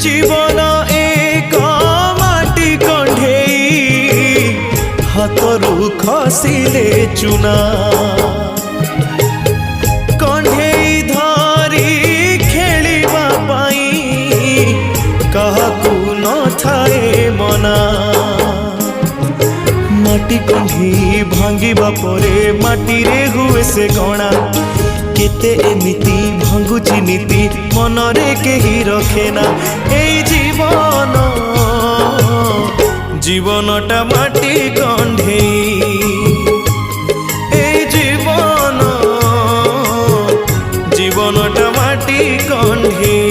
जीवन एक माटी कंढेई हाथरू खसिले चुना कंढेई धरी खेलिबा पाई काहाकू न थाए मना माटी कंढी भांगिबा परे माटी रे हुए से गणा केते एमिति भांगुची नीति मनरे केही रखेना एई जीवन जीवनटा माटी कंढेई एई जीवन जीवनटा माटी कंढेई।